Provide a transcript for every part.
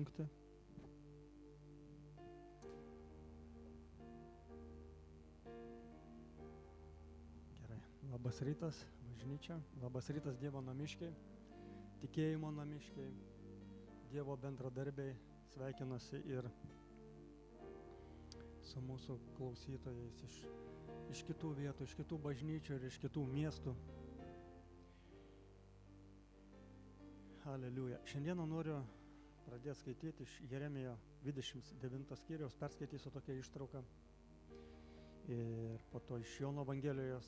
įsijungti. Gerai. Labas rytas, bažnyčia. Labas rytas, Dievo namiškiai, tikėjimo namiškiai, Dievo bendradarbiai. Sveikinuosi ir su mūsų klausytojais iš kitų vietų, iš kitų bažnyčių ir iš kitų miestų. Aleliuja. Šiandieną noriu pradėti skaityti iš Jeremijo 29 skyriaus, perskaitysiu tokią ištrauką ir po to iš Jono Evangelijos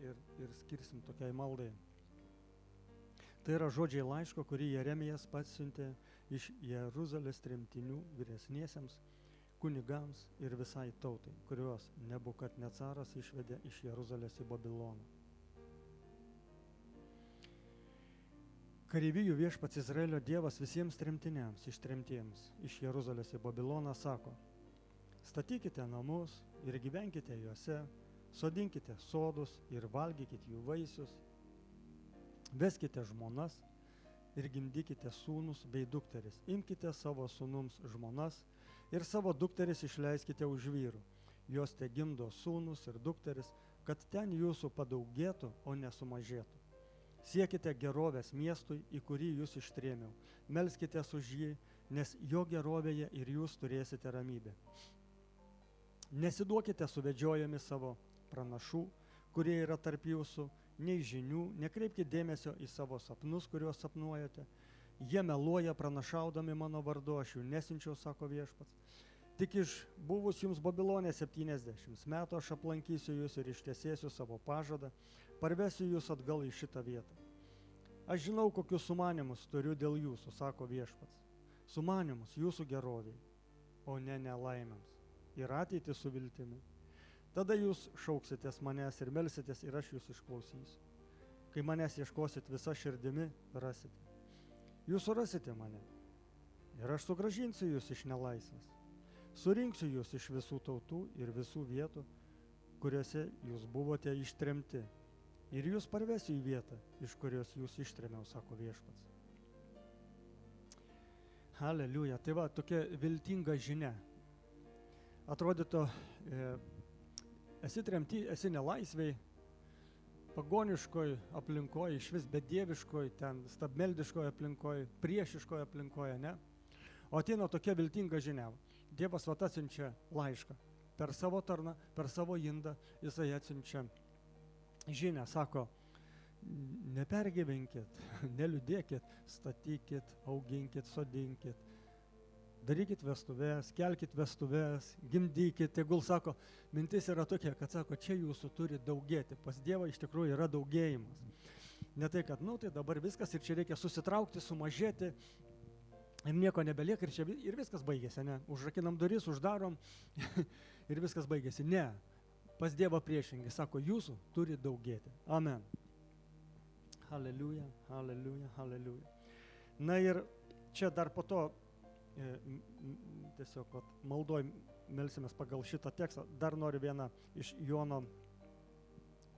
ir skirsim tokiai maldai. Tai yra žodžiai laiško, kurį Jeremijas pats siuntė iš Jeruzalės tremtinių vyresniesiems, kunigams ir visai tautai, kuriuos Nebukadnecaras išvedė iš Jeruzalės į Babiloną. Kareivijų viešpats Izraelio Dievas visiems tremtiniams ištremtiems iš Jeruzalės į Babiloną sako: statykite namus ir gyvenkite juose, sodinkite sodus ir valgykite jų vaisius, veskite žmonas ir gimdykite sūnus bei dukteris, imkite savo sūnums žmonas ir savo dukteris išleiskite už vyrų, jos te gimdo sūnus ir dukteris, kad ten jūsų padaugėtų, o nesumažėtų. Siekite gerovės miestui, į kurį jūs ištrėmiau, melskitės už jį, nes jo gerovėje ir jūs turėsite ramybę. Nesiduokite suvedžiojami savo pranašų, kurie yra tarp jūsų, nei žinių, nekreipkite dėmesio į savo sapnus, kuriuos sapnuojate. Jie meluoja pranašaudami mano vardu, aš jų nesinčiau, sako viešpats. Tik iš buvus jums Babilonė 70 metų aš aplankysiu jūs ir ištesėsiu savo pažadą, parvesiu jūs atgal į šitą vietą. Aš žinau, kokius sumanimus turiu dėl jūsų, sako viešpats. Sumanimus jūsų geroviai, o ne nelaimėms. Ir ateitį su viltimi. Tada jūs šauksitės manęs ir melsitės ir aš jūs išklausysiu. Kai manęs ieškosit visa širdimi, rasite. Jūs surasite mane ir aš sugrąžinsiu jūs iš nelaisvės. Surinksiu jūs iš visų tautų ir visų vietų, kuriuose jūs buvote ištremti. Ir jūs parvesiu į vietą, iš kurios jūs ištrėmiau, sako viešpats. Aleliuja. Tai va, tokia viltinga žinia. Atrodytų, esi tremti, esi nelaisviai, pagoniškoj aplinkoje, išvis bedieviškoj, ten stabmeldiškoj aplinkoje, priešiškoj aplinkoje, ne? O ateina tokia viltinga žinia. Dievas vat atsiunčia laišką. Per savo tarną, per savo indą jisai atsiunčia žinią. Sako, nepergyvenkit, neliūdėkit, statykit, auginkit, sodinkit. Darykit vestuves, kelkit vestuves, gimdykit. Tegul sako, mintis yra tokia, kad sako, čia jūsų turi daugėti. Pas Dievą iš tikrųjų yra daugėjimas. Ne tai, kad, tai dabar viskas ir čia reikia susitraukti, sumažėti. Ir nieko nebelieka ir viskas baigėsi, ne? Užrakinam duris, uždarom ir viskas baigėsi. Ne, pas Dievą priešingai, sako, jūsų turi daugėti. Amen. Haleliuja, haleliuja, haleliuja. Na ir čia dar po to, tiesiog maldoj melsimės pagal šitą tekstą. Dar noriu vieną iš Jono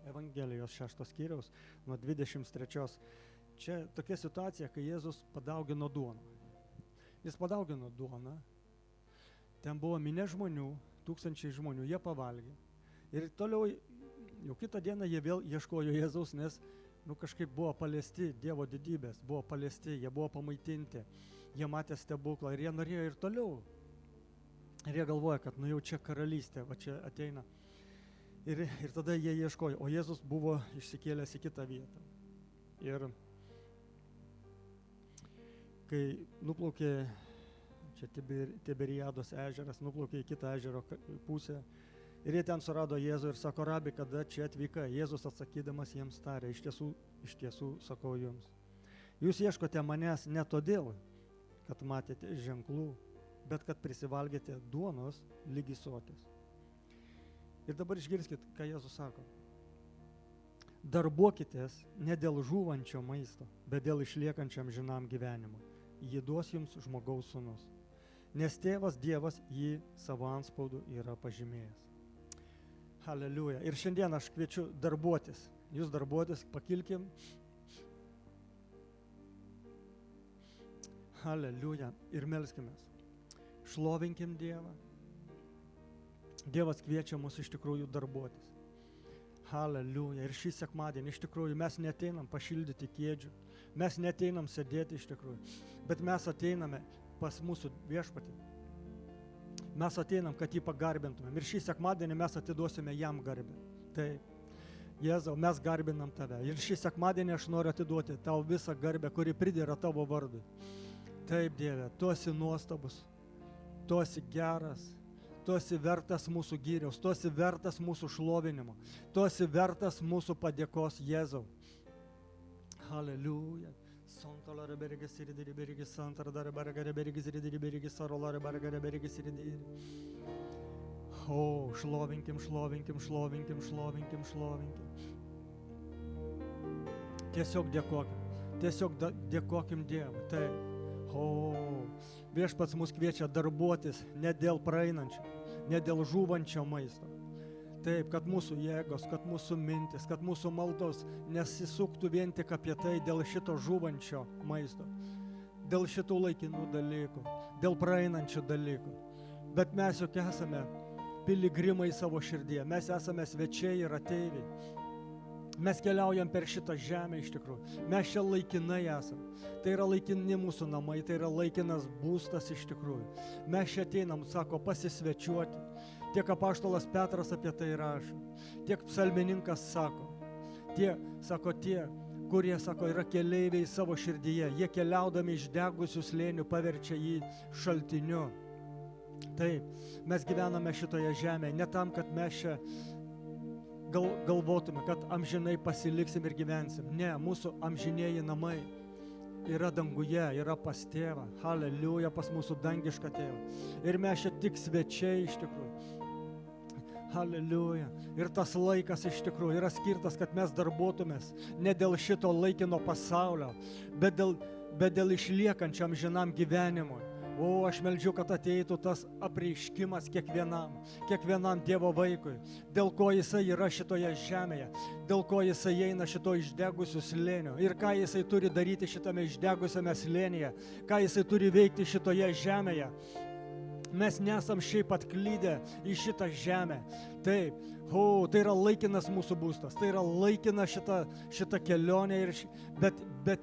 Evangelijos 6 skyriaus, nuo 23. Čia tokia situacija, kai Jėzus padaugino duoną. Jis padaugino duoną, ten buvo minė žmonių, 1000 žmonių, jie pavalgė. Ir toliau, jau kitą dieną jie vėl ieškojo Jėzaus, nes kažkaip buvo paliesti Dievo didybės, buvo paliesti, jie buvo pamaitinti, jie matė stebuklą ir jie norėjo ir toliau. Ir jie galvoja, kad jau čia karalystė, va čia ateina. Ir tada jie ieškojo, o Jėzus buvo išsikėlęs į kitą vietą. Ir kai nuplaukė, čia Tiberiados ežeras, nuplaukė į kitą ežero pusę ir jie ten surado Jėzų ir sako, rabi, kada čia atvykai? Jėzus atsakydamas jiems tarė, iš tiesų sakau jums. Jūs ieškote manęs ne todėl, kad matėte ženklų, bet kad prisivalgėte duonos lygi sotis. Ir dabar išgirskit, ką Jėzus sako. Darbuokitės ne dėl žūvančio maisto, bet dėl išliekančiam žinam gyvenimui. Jį duos jums žmogaus sūnus, nes tėvas Dievas jį savo antspaudu yra pažymėjęs. Haleliuja. Ir šiandien aš kviečiu darbuotis. Jūs darbuotis, pakilkim. Haleliuja. Ir melskimės. Šlovinkim Dievą. Dievas kviečia mus iš tikrųjų darbuotis. Haleliuja. Ir šį sekmadienį iš tikrųjų mes neteinam pašildyti kėdžių. Mes neteinam sėdėti iš tikrųjų. Bet mes ateiname pas mūsų viešpatį. Mes ateinam, kad jį pagarbintumėm. Ir šį sekmadienį mes atiduosime jam garbę. Taip. Jėzau, mes garbinam tave. Ir šį sekmadienį aš noriu atiduoti tau visą garbę, kuri pridėra tavo vardui. Taip, Dieve, tu esi nuostabus, tu esi geras, tu esi vertas mūsų gyriaus, tu esi vertas mūsų šlovinimo, tu esi vertas mūsų padėkos, Jėzau. Haleliuja. Santalare bergis iridiri bergis santardare bargare bergis iridiri bergis sarolare bargare bergis iridiri. O, šlovinkim, šlovinkim, šlovinkim, šlovinkim, šlovinkim. Tiesiog dėkokim Dievui. Taip. O, viešpats mus kviečia darbuotis ne dėl praeinančio, ne dėl žūvančio maisto. Taip, kad mūsų jėgos, kad mūsų mintis, kad mūsų maldos nesisuktų vien tik apie tai dėl šito žūvančio maisto, dėl šitų laikinų dalykų, dėl praeinančių dalykų. Bet mes juk esame piligrimai savo širdyje, mes esame svečiai ir ateiviai. Mes keliaujam per šitą žemę iš tikrųjų. Mes čia laikinai esam. Tai yra laikini mūsų namai, tai yra laikinas būstas iš tikrųjų. Mes čia ateinam, sako, pasisvečiuoti. Tiek apaštalas Petras apie tai rašo. Tiek psalmininkas sako. Tie, kurie, sako, yra keleiviai savo širdyje. Jie keliaudami iš degusių slėnių paverčia jį šaltiniu. Taip, mes gyvename šitoje žemėje ne tam, kad mes čia galvotume, kad amžinai pasiliksim ir gyvensim. Ne, mūsų amžinėji namai yra danguje, yra pas tėvą. Haleliuja, pas mūsų dangišką tėvą. Ir mes čia tik svečiai iš tikrųjų. Haleliuja. Ir tas laikas iš tikrųjų yra skirtas, kad mes darbuotumės ne dėl šito laikino pasaulio, bet dėl išliekančiam amžinam gyvenimui. O, aš meldžiu, kad ateitų tas apreiškimas kiekvienam Dievo vaikui, dėl ko jisai yra šitoje žemėje, dėl ko jisai eina šito išdegusių slėnio ir ką jisai turi daryti šitame išdegusiame slėnyje, ką jisai turi veikti šitoje žemėje. Mes nesam šiaip atklydę į šitą žemę. Taip, tai yra laikinas mūsų būstas, tai yra laikina šita kelionė, bet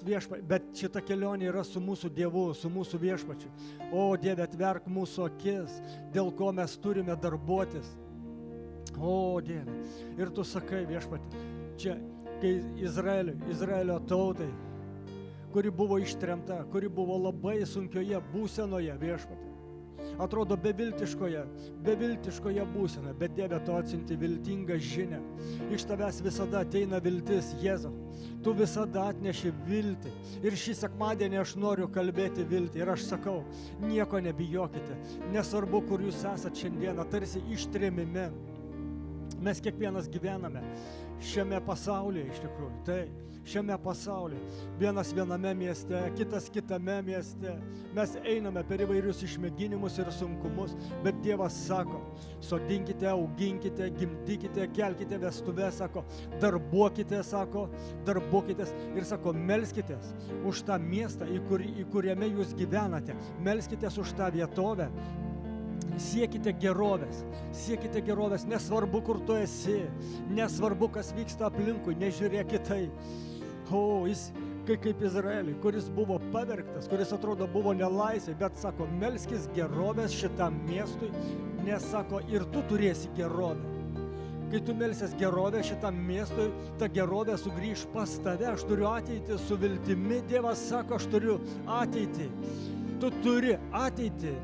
šita kelionė yra su mūsų Dievu, su mūsų viešpačiu. O, Dieve, atverk mūsų akis, dėl ko mes turime darbuotis. O, Dieve, ir tu sakai, viešpati, čia, kai Izraelio tautai, kuri buvo ištremta, kuri buvo labai sunkioje būsenoje, viešpati, atrodo beviltiškoje būsenoje, bet Dieve, tu atsiunti viltingą žinią. Iš tavęs visada ateina viltis, Jėzau. Tu visada atneši viltį. Ir šį sekmadienį aš noriu kalbėti viltį. Ir aš sakau, nieko nebijokite. Nesvarbu, kur jūs esat šiandieną, tarsi ištrėmime. Mes kiekvienas gyvename šiame pasaulyje iš tikrųjų. Tai šiame pasaulyje. Vienas viename mieste, kitas kitame mieste. Mes einame per įvairius išmėginimus ir sunkumus, bet Dievas sako, sodinkite, auginkite, gimdykite, kelkite vestuves, sako, darbuokitės ir sako, melskitės už tą miestą, į kuriame jūs gyvenate. Melskitės už tą vietovę. Siekite gerovės, nesvarbu, kur tu esi, nesvarbu, kas vyksta aplinkui, nežiūrėk į tai. Jis, kaip Izraeliui, kuris buvo pavergtas, kuris atrodo buvo nelaisvė, bet sako, melskis gerovės šitam miestui, nes sako, ir tu turėsi gerovę. Kai tu melsies gerovę šitam miestui, ta gerovė sugrįž pas tave. Aš turiu ateitį su viltimi, Dievas sako, aš turiu ateitį. Tu turi ateitį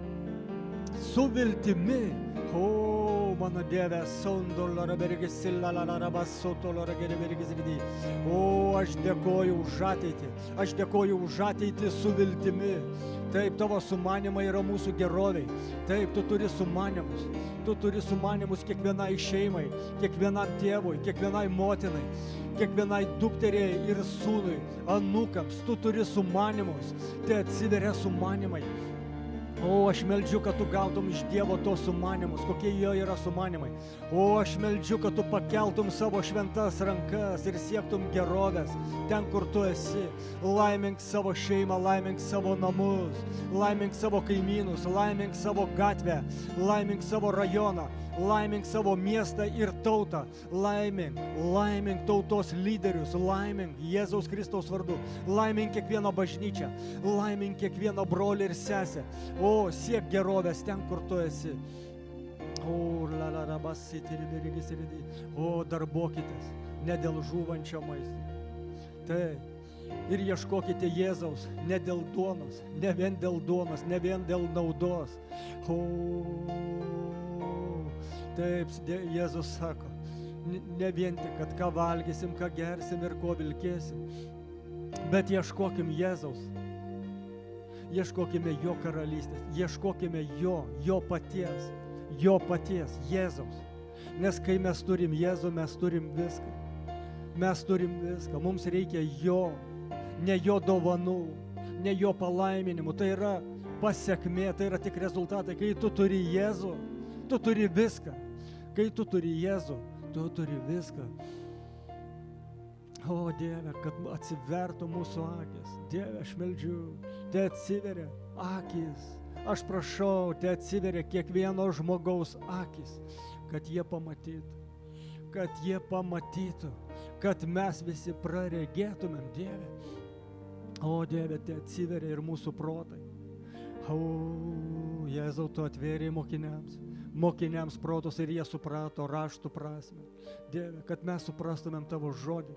su viltimi. Mano Dieve, aš dėkoju už ateitį. Aš dėkoju už ateitį su viltimi. Taip, tavo sumanimai yra mūsų geroviai. Taip, tu turi sumanimus. Tu turi sumanimus kiekvienai šeimai, kiekvienam tėvui, kiekvienai motinai, kiekvienai dukteriai ir sūnui, anūkams. Tu turi sumanimus. Tai atsiveria sumanimai. O, aš meldžiu, kad tu gautum iš Dievo tos sumanimus, kokie jo yra sumanimai. O, aš meldžiu, kad tu pakeltum savo šventas rankas ir siektum gerovės ten, kur tu esi. Laimink savo šeimą, laimink savo namus, laimink savo kaimynus, laimink savo gatvę, laimink savo rajoną, laimink savo miestą ir tautą. Laimink tautos lyderius, laimink Jėzaus Kristaus vardu, laimink kiekvieną bažnyčią, laimink kiekvieną brolį ir sesę. O, siek gerovės ten, kur tu esi. O, darbuokitės, ne dėl žūvančio maisto. Taip. Ir ieškokite Jėzaus, ne dėl duonos, ne vien dėl duonos, ne vien dėl naudos. O, taip, Jėzus sako, ne vien tik, kad ką valgysim, ką gersim ir ko vilkėsim, bet ieškokim Jėzaus. Ieškokime jo karalystės, ieškokime jo paties, Jėzaus. Nes kai mes turim Jėzų, mes turim viską. Mes turim viską, mums reikia jo, ne jo dovanų, ne jo palaiminimų. Tai yra pasiekmė, tai yra tik rezultatai. Kai tu turi Jėzų, tu turi viską. Kai tu turi Jėzų, tu turi viską. O Dieve, kad atsivertų mūsų akis. Dieve, aš meldžiu, te atsiveria akis. Aš prašau, te atsiveria kiekvieno žmogaus akis, kad jie pamatytų, kad mes visi praregėtumėm, Dieve. O Dieve, te atsiveria ir mūsų protai. O, Jėzau, tu atvėrei mokiniams protus ir jie suprato raštų prasmę. Dieve, kad mes suprastumėm tavo žodį,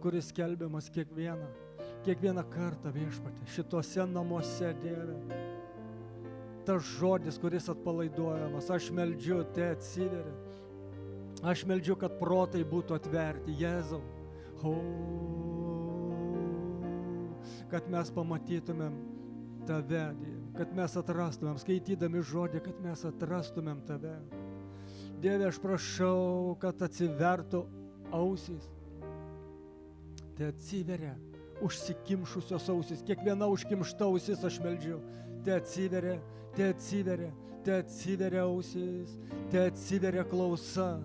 kuris skelbiamas kiekvieną kartą, Viešpatie, šitose namuose, Dieve. Tas žodis, kuris atpalaiduojamas, aš meldžiu, te atsiveria. Aš meldžiu, kad protai būtų atverti, Jėzau. O, kad mes pamatytumėm tave, Dieve, kad mes atrastumėm, skaitydami žodį, kad mes atrastumėm tave. Dieve, aš prašau, kad atsivertų ausys. Te atsiveria užsikimšusios ausys, kiekviena užkimšta ausis, aš meldžiu. Te atsiveria ausys, te atsiveria klausa.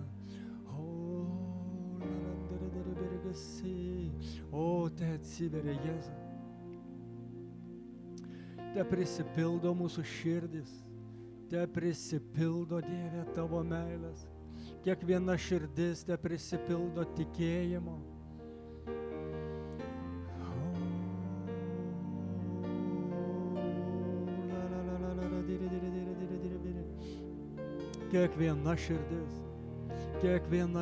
O, te atsiveria Jėzau. Te prisipildo mūsų širdis, te prisipildo, Dieve, tavo meilės. Kiekviena širdis te prisipildo tikėjimo. Kiekviena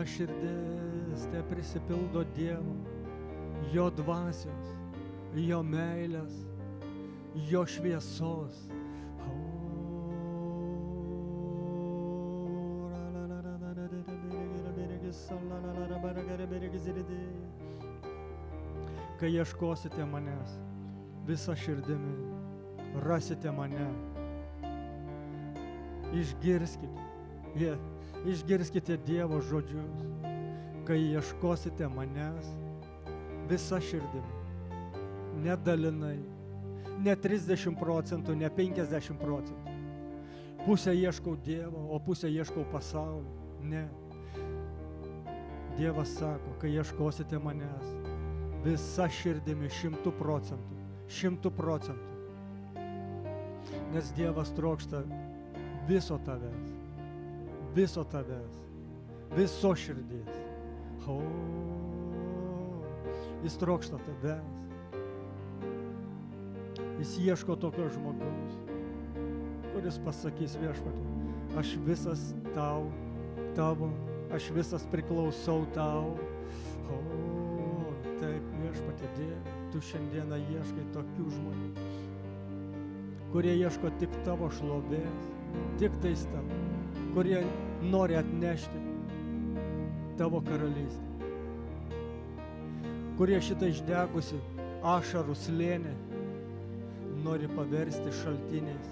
širdis te prisipildo Dievo, jo dvasios, jo meilės, jo šviesos. Kai ieškosite manęs visą širdimi, rasite mane. Išgirskite Dievo žodžius. Kai ieškosite manęs visą širdimi, ne dalinai, ne 30%, ne 50%. Pusę ieškau Dievo, o pusę ieškau pasaulio. Ne. Dievas sako, kai ieškosite manęs visą širdimi 100%. Nes Dievas trokšta viso tavęs, viso širdies. O, jis trokšta tavęs. Jis ieško tokio žmogaus, kuris pasakys, Viešpatie, aš visas tavo, aš visas priklausau tau. O, taip, Viešpatie Dieve, tu šiandieną ieškai tokių žmonių, kurie ieško tik tavo šlovės, tik tais tavo, kurie nori atnešti tavo karalystę, kurie šitą išdegusi ašarų slėnį nori paversti šaltiniais,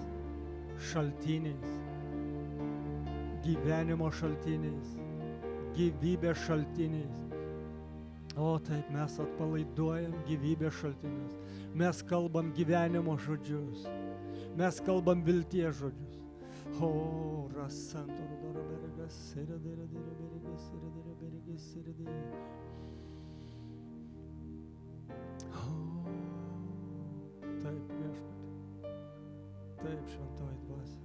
gyvenimo šaltiniais, gyvybės šaltiniais. O taip, mes atpalaiduojam gyvybės šaltinius, mes kalbam gyvenimo žodžius, Mes kalbam vilties žodžius. O, rasanto rudoro berigas, siridira, dira berigas, siridira, berigas, siridira. Taip, viešpatie. Taip, šventoji dvasia.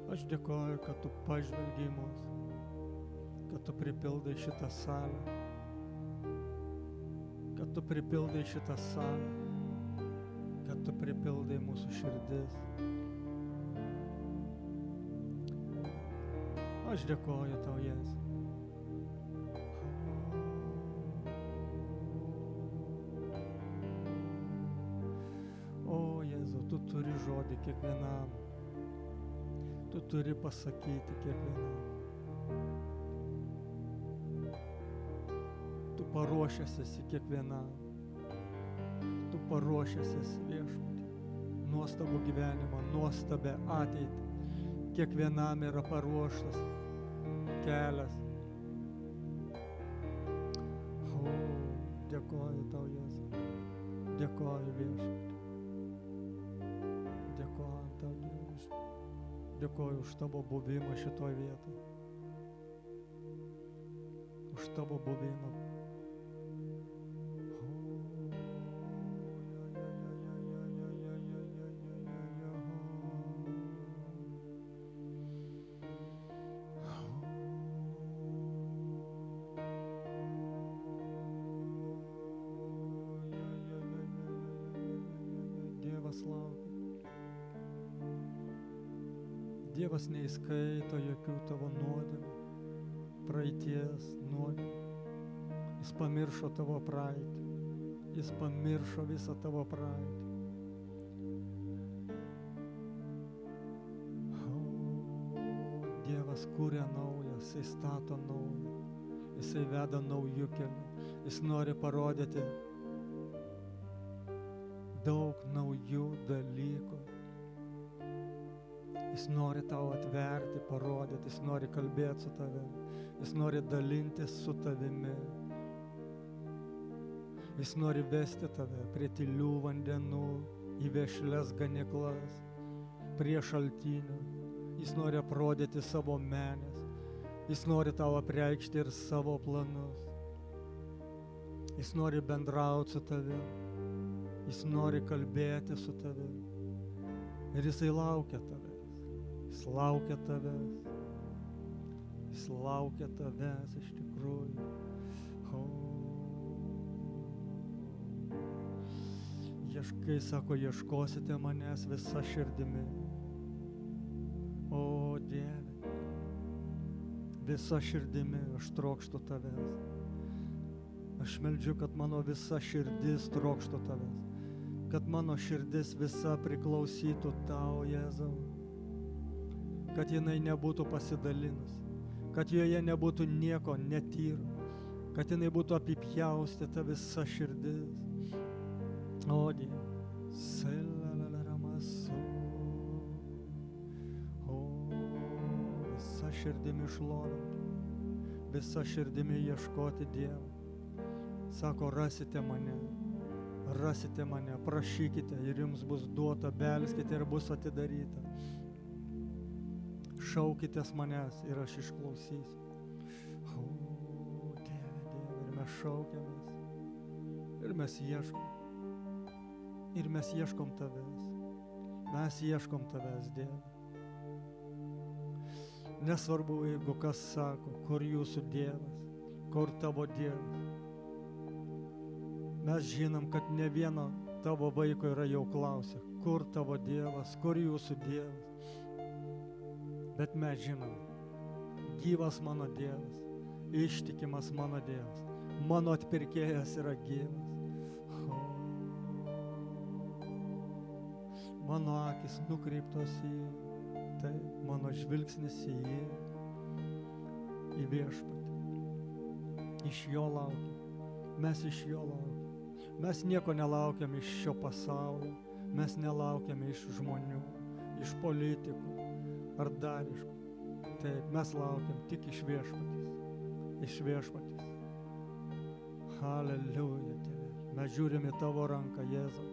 Aš dėkoju, kad tu pažvelgi į mus, kad tu pripildai šitą salę, kad tu pripildai šitą salę, kad tu pripildai mūsų širdis. Aš dėkoju tau, Jėzus. O, Jėzau, tu turi žodį kiekvienam. Tu turi pasakyti kiekvienam. Tu paruošęs esi kiekvienam. Tu paruošęs esi viešpatį. Nuostabų gyvenimą, nuostabę ateitį. Kiekvienam yra paruoštas kelias. O, dėkoju tau, Jėzau. Dėkoju viešpatį. Dėkoju tau, Dievas. Dėkoju už tavo buvimą šitoj vietoj. Už tavo buvimą. Dievas laukia. Dievas neįskaito jokių tavo nuodėmių, praeities nuodėmių. Jis pamiršo tavo praeitį. Jis pamiršo visą tavo praeitį. Dievas kuria naują, jisai stato naują. Jisai veda naujų kelių. Jis nori parodyti daug naujų dalykų. Jis nori tau atverti, parodyti, jis nori kalbėti su tavimi, jis nori dalintis su tavimi. Jis nori vesti tave prie tylių vandenų, į vešlias ganyklas, prie šaltinių. Jis nori aprodyti savo menes, jis nori tau apreikšti ir savo planus. Jis nori bendrauti su tavimi, jis nori kalbėti su tavimi. Ir jisai laukia tavęs. Jis laukia tavęs. Jis laukia tavęs iš tikrųjų. Kai sako, ieškosite manęs visa širdimi. O Dieve, visa širdimi aš trokštu tavęs. Aš meldžiu, kad mano visa širdis trokštų tavęs. Kad mano širdis visa priklausytų tau, Jėzau. Kad jinai nebūtų pasidalinusi, kad joje nebūtų nieko netyro, kad jinai būtų apipjaustyta visa širdis. O Dieve, visa širdimi šlovinti, visa širdimi ieškoti Dievo. Sako, rasite mane, prašykite ir jums bus duota, belskite ir bus atidaryta. Šaukitės manęs ir aš išklausysiu. O, Dieve, ir mes šaukiamės, ir mes ieškom. Ir mes ieškom tavęs. Mes ieškom tavęs, Dieve. Nesvarbu, jeigu kas sako, kur jūsų Dievas, kur tavo Dievas. Mes žinom, kad ne vieno tavo vaiko yra jau klausę, kur tavo Dievas, kur jūsų Dievas. Bet mes žinom, gyvas mano Dievas, ištikimas mano Dievas, mano atpirkėjas yra gyvas. Mano akis nukreiptos į tai, mano žvilgsnis į jį, į viešpatį. Iš jo laukiam, mes iš jo laukiam. Mes nieko nelaukiam iš šio pasaulio, mes nelaukiam iš žmonių, iš politikų ar dar iš. Taip, mes laukiam tik iš viešpatės, iš viešpatės. Haleliuja, Tėve. Mes žiūrim į tavo ranką, Jėzau.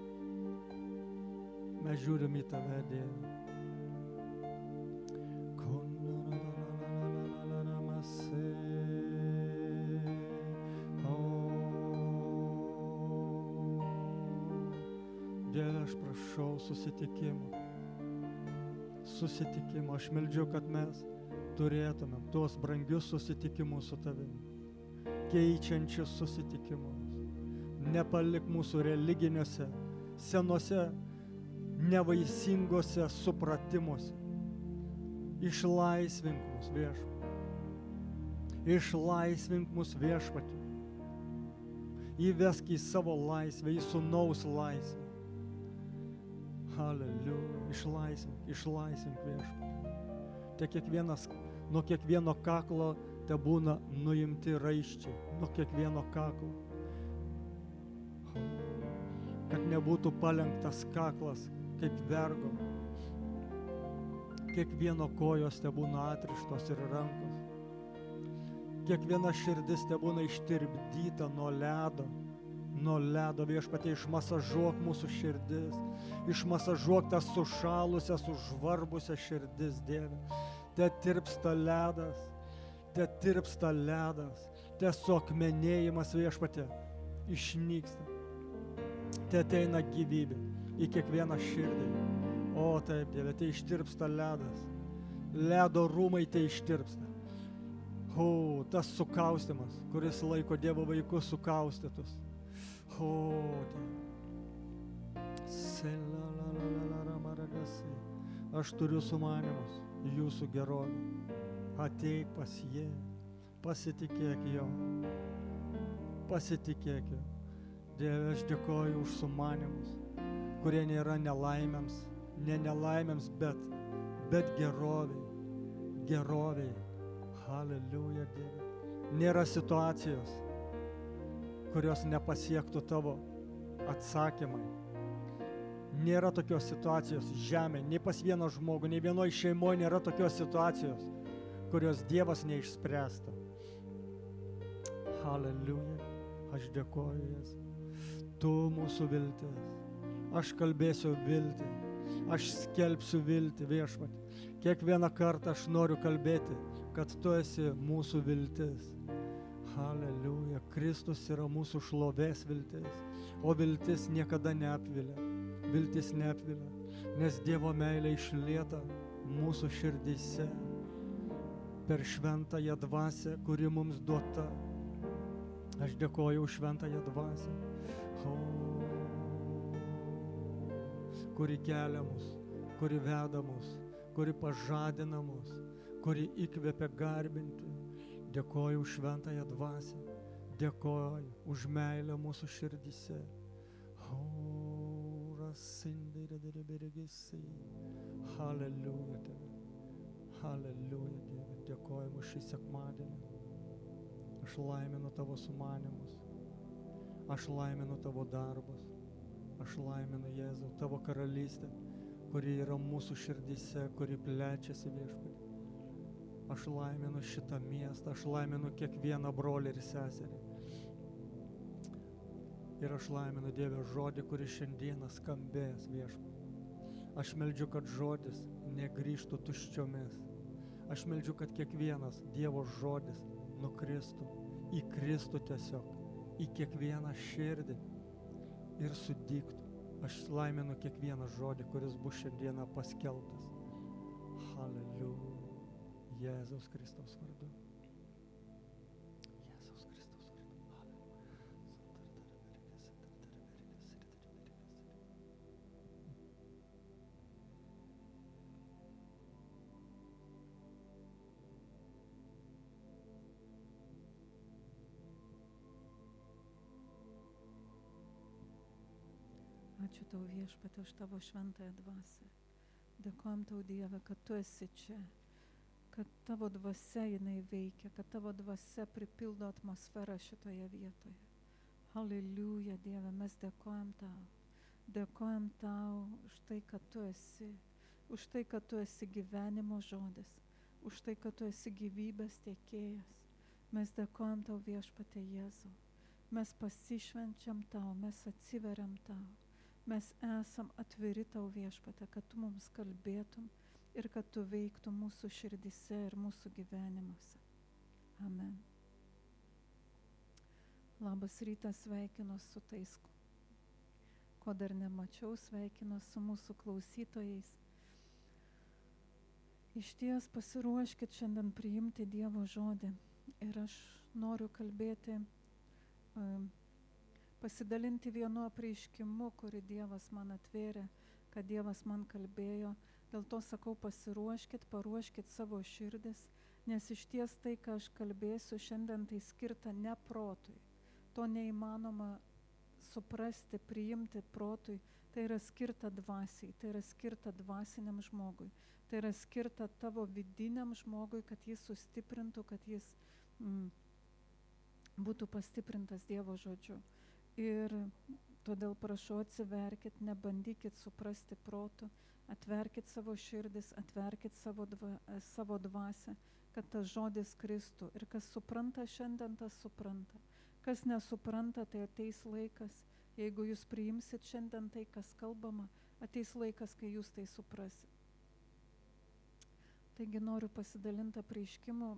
Mes žiūrim į tave, Dieve. Dieve, aš prašau susitikimo. Aš meldžiu, kad mes turėtumėm tuos brangius susitikimus su tavimi, keičiančius susitikimus. Nepalik mūsų religiniuose, senose, nevaisingose supratimuose. Išlaisvink mus, Viešpatie. Išlaisvink mus, Viešpatie. Įvesk į savo laisvę, į sūnaus laisvę. Haleliuja. Išlaisvink, Viešpatie. Te nuo kiekvieno kaklo te būna nuimti raiščiai, nuo kiekvieno kaklo. Kad nebūtų palenktas kaklas kaip vergo. Kiekvieno kojos te būna atrištos ir rankos. Kiekviena širdis te būna ištirpdyta nuo ledo. Nuo ledo, Viešpatie, išmasažuok mūsų širdis. Išmasažuok tas sušalusias, užvarbusias širdis, Dieve. Te tirpsta ledas. Te suakmenėjimas, Viešpatie, išnyksta. Te ateina gyvybė į kiekvieną širdį. O taip, Dieve, te ištirpsta ledas. Ledo rūmai te ištirpsta. O, tas sukaustimas, kuris laiko Dievo vaikus sukaustytus. O, aš turiu sumanimus jūsų gerovę. Ateik pas jį, pasitikėk jo. Dieve, aš dėkoju už sumanimus, kurie nėra nelaimėms, ne nelaimėms, bet geroviai. Haleliuja, Dieve. Nėra situacijos, kurios nepasiektų tavo atsakymai. Nėra tokios situacijos žemė, nei pas vieną žmogų, nei vienoj šeimoje nėra tokios situacijos, kurios Dievas neišspręsta. Haleliuja, aš dėkoju Jėzui. Tu mūsų viltis. Aš kalbėsiu viltį, aš skelbsiu viltį, Viešpatie. Kiekvieną kartą aš noriu kalbėti, kad tu esi mūsų viltis. Haleliuja, Kristus yra mūsų šlovės viltis, o viltis niekada neapvilia. Viltis neapvilia, nes Dievo meilė išlieta mūsų širdyse per šventąją dvasią, kuri mums duota. Aš dėkoju už šventąją dvasią, kuri kelia mus, kuri veda mus, kuri pažadina mus, kuri įkvepia garbinti. Dėkoju už šventąją dvasią, dėkoju už meilę mūsų širdyse. Haleliuja, Dieve. Haleliuja, Dieve. Dėkoju už šį sekmadienį. Aš laiminu tavo sumanimus. Aš laiminu tavo darbus. Aš laiminu, Jėzau, tavo karalystę, kuri yra mūsų širdyse, kuri plečiasi, Viešpatie. Aš laiminu šitą miestą, aš laiminu kiekvieną brolį ir seserį. Ir aš laiminu, Dieve, žodį, kuris šiandieną skambės, Viešpatie. Aš meldžiu, kad žodis negrįžtų tuščiomis. Aš meldžiu, kad kiekvienas Dievo žodis nukristų, įkristų tiesiog į kiekvieną širdį ir sudygtų. Aš laiminu kiekvieną žodį, kuris bus šiandieną paskelbtas. Haleliuja. Jėzaus Kristaus vardu. Ačiū tau, Viešpatie, už tavo šventąją dvasią. Dėkojam tau, Dieve, kad tu esi čia, kad tavo dvasia jinai veikia, kad tavo dvasia pripildo atmosferą šitoje vietoje. Haleliuja, Dieve, mes dėkojam tau. Dėkojam tau už tai, kad tu esi, už tai, kad tu esi gyvenimo žodis, už tai, kad tu esi gyvybės tiekėjas. Mes dėkojam tau, Viešpatie Jėzau. Mes pasišvenčiam tau, mes atsiveriam tau. Mes esam atviri tau, Viešpatie, kad tu mums kalbėtum ir kad tu veiktum mūsų širdise ir mūsų gyvenimuose. Amen. Labas rytas, sveikinu su tais, ko dar nemačiau, sveikinu su mūsų klausytojais. Išties pasiruoškit šiandien priimti Dievo žodį. Ir aš noriu kalbėti, pasidalinti vienu apreiškimu, kurį Dievas man atvėrė, kad Dievas man kalbėjo. Dėl to sakau, pasiruoškit, paruoškit savo širdis, nes išties tai, ką aš kalbėsiu šiandien, tai skirta ne protui. To neįmanoma suprasti, priimti protui. Tai yra skirta dvasiai, tai yra skirta dvasiniam žmogui. Tai yra skirta tavo vidiniam žmogui, kad jis sustiprintų, kad jis būtų pastiprintas Dievo žodžiu. Ir todėl prašau, atsiverkit, nebandykit suprasti protu, atverkit savo širdis, atverkit savo dvasią, kad tas žodis kristų. Ir kas supranta šiandien, tas supranta. Kas nesupranta, tai ateis laikas. Jeigu jūs priimsit šiandien tai, kas kalbama, ateis laikas, kai jūs tai suprasit. Taigi noriu pasidalinti apreiškimu,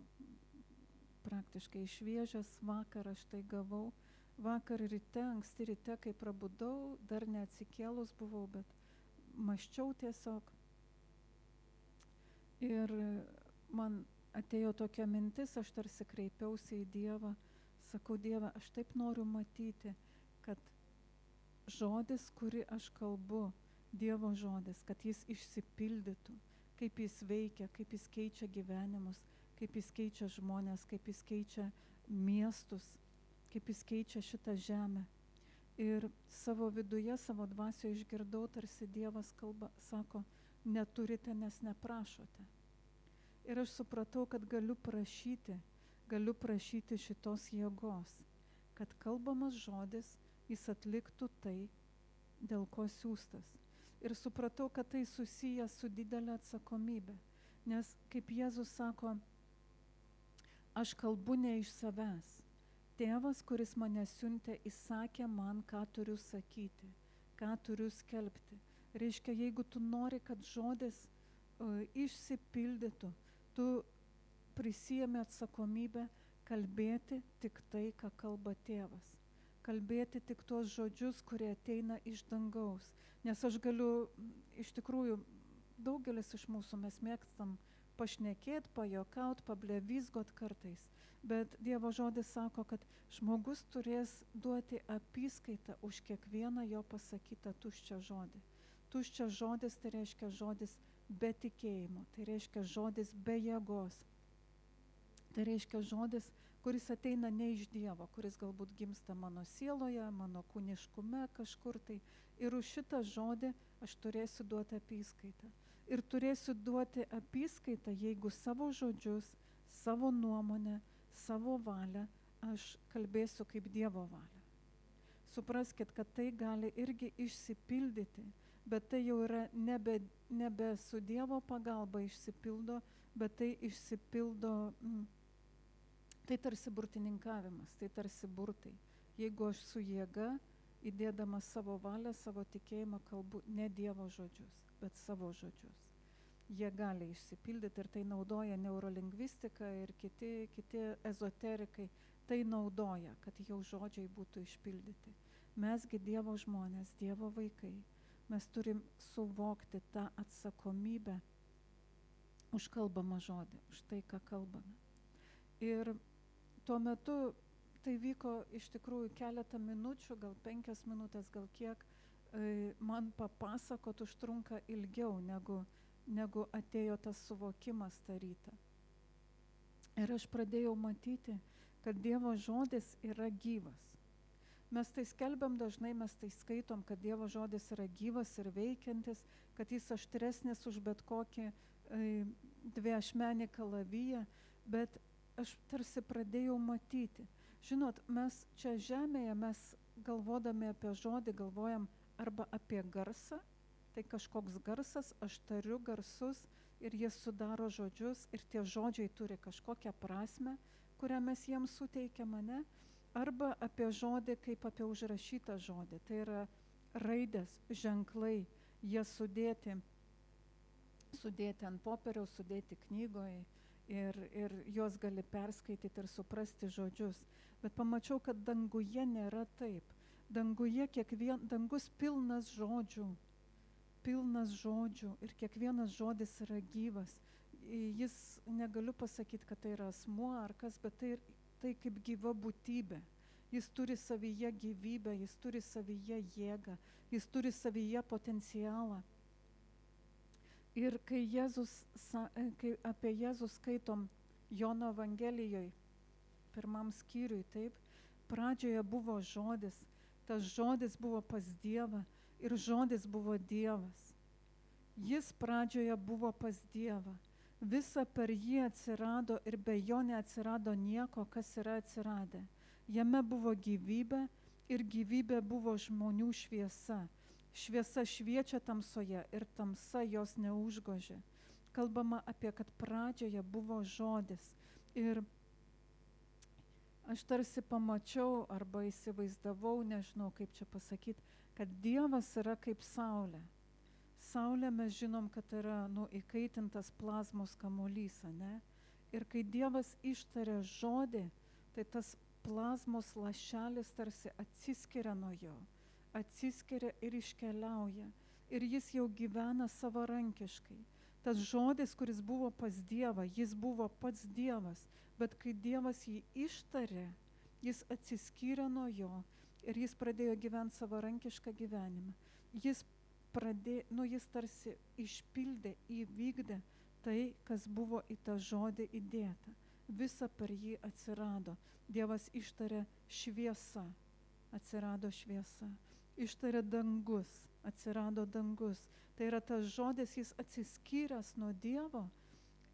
praktiškai šviežias, vakar aš tai gavau. Vakar ryte, anksti ryte, kai prabudau, dar neatsikėlus buvau, bet mąsčiau tiesiog. Ir man atėjo tokia mintis, aš tarsi kreipiausi į Dievą. Sakau, Dieve, aš taip noriu matyti, kad žodis, kurį aš kalbu, Dievo žodis, kad jis išsipildytų, kaip jis veikia, kaip jis keičia gyvenimus, kaip jis keičia žmonės, kaip jis keičia miestus, kaip jis keičia šitą žemę. Ir savo viduje, savo dvasioje išgirdau, tarsi Dievas kalba, sako, neturite, nes neprašote. Ir aš supratau, kad galiu prašyti šitos jėgos, kad kalbamas žodis, jis atliktų tai, dėl ko siųstas. Ir supratau, kad tai susijęs su didelė atsakomybė. Nes, kaip Jėzus sako, aš kalbu ne iš savęs. Tėvas, kuris mane siuntė, įsakė man, ką turiu sakyti, ką turiu skelbti. Reiškia, jeigu tu nori, kad žodis išsipildytų, tu prisiėmė atsakomybę kalbėti tik tai, ką kalba tėvas. Kalbėti tik tuos žodžius, kurie ateina iš dangaus. Nes aš galiu, iš tikrųjų, daugelis iš mūsų mes mėgstam pašnekėti, pajuokaut, pablevizgot kartais. Bet Dievo žodis sako, kad žmogus turės duoti apyskaitą už kiekvieną jo pasakytą tuščią žodį. Tuščias žodis tai reiškia žodis be tikėjimo, tai reiškia žodis be jėgos. Tai reiškia žodis, kuris ateina ne iš Dievo, kuris galbūt gimsta mano sieloje, mano kūniškume kažkur tai. Ir už šitą žodį aš turėsiu duoti apyskaitą. Ir turėsiu duoti apyskaitą, jeigu savo žodžius, savo nuomonę, savo valią aš kalbėsiu kaip Dievo valią. Supraskit, kad tai gali irgi išsipildyti, bet tai jau yra nebe su Dievo pagalba išsipildo, bet tai išsipildo, tai tarsi burtininkavimas, tai tarsi burtai. Jeigu aš su jėga, įdėdama savo valią, savo tikėjimą kalbu ne Dievo žodžius, bet savo žodžius. Jie gali išsipildyti ir tai naudoja neurolingvistika ir kiti ezoterikai. Tai naudoja, kad jau žodžiai būtų išpildyti. Mesgi Dievo žmonės, Dievo vaikai, mes turim suvokti tą atsakomybę už kalbamą žodį, už tai, ką kalbame. Ir tuo metu tai vyko iš tikrųjų keletą minučių, gal 5 minutės, gal kiek, man papasakot užtrunka ilgiau, negu atėjo tas suvokimas tą rytą. Ir aš pradėjau matyti, kad Dievo žodis yra gyvas. Mes tai skelbiam dažnai, mes tai skaitom, kad Dievo žodis yra gyvas ir veikiantis, kad jis aštresnis už bet kokį dviašmenį kalaviją, bet aš tarsi pradėjau matyti. Žinot, mes čia žemėje, mes galvodami apie žodį, galvojam arba apie garsą, tai kažkoks garsas, aš tariu garsus ir jie sudaro žodžius ir tie žodžiai turi kažkokią prasmę, kurią mes jiems suteikiam, ne? Arba apie žodį kaip apie užrašytą žodį. Tai yra raidės, ženklai, jie sudėti ant popieriaus, sudėti knygoje ir juos gali perskaityti ir suprasti žodžius. Bet pamačiau, kad danguje nėra taip. Danguje dangus pilnas žodžių ir kiekvienas žodis yra gyvas. Jis, negaliu pasakyti, kad tai yra asmuo ar kas, bet tai kaip gyva būtybė. Jis turi savyje gyvybę, jis turi savyje jėgą, jis turi savyje potencialą. Ir kai apie Jėzų skaitom Jono Evangelijoje, 1 skyriui, taip, pradžioje buvo žodis, tas žodis buvo pas Dievą ir žodis buvo Dievas. Jis pradžioje buvo pas Dievą. Visa per jį atsirado ir be jo neatsirado nieko, kas yra atsiradę. Jame buvo gyvybė ir gyvybė buvo žmonių šviesa. Šviesa šviečia tamsoje ir tamsa jos neužgožė. Kalbama apie, kad pradžioje buvo žodis. Ir aš tarsi pamačiau arba įsivaizdavau, nežinau kaip čia pasakyti, kad Dievas yra kaip saulė. Saulė mes žinom, kad yra įkaitintas plazmos kamuolys, ne? Ir kai Dievas ištaria žodį, tai tas plazmos lašelis tarsi atsiskiria nuo jo, atsiskiria ir iškeliauja. Ir jis jau gyvena savarankiškai. Tas žodis, kuris buvo pas Dievą, jis buvo pats Dievas, bet kai Dievas jį ištarė, jis atsiskyrė nuo jo ir jis pradėjo gyventi savarankišką gyvenimą. Jis tarsi išpildė, įvykdė tai, kas buvo į tą žodį įdėta. Visa per jį atsirado. Dievas ištarė šviesa, atsirado šviesa. Ištarė dangus, atsirado dangus. Tai yra tas žodis, jis atsiskyręs nuo Dievo,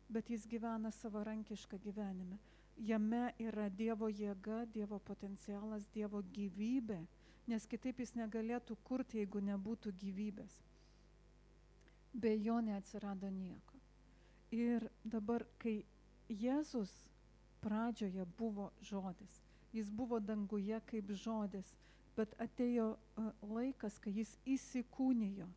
bet jis gyvena savarankišką gyvenimą. Jame yra Dievo jėga, Dievo potencialas, Dievo gyvybė, nes kitaip jis negalėtų kurti, jeigu nebūtų gyvybės. Be jo neatsirado nieko. Ir dabar, kai Jėzus pradžioje buvo žodis, jis buvo danguje kaip žodis, bet atėjo laikas, kai jis įsikūnijo.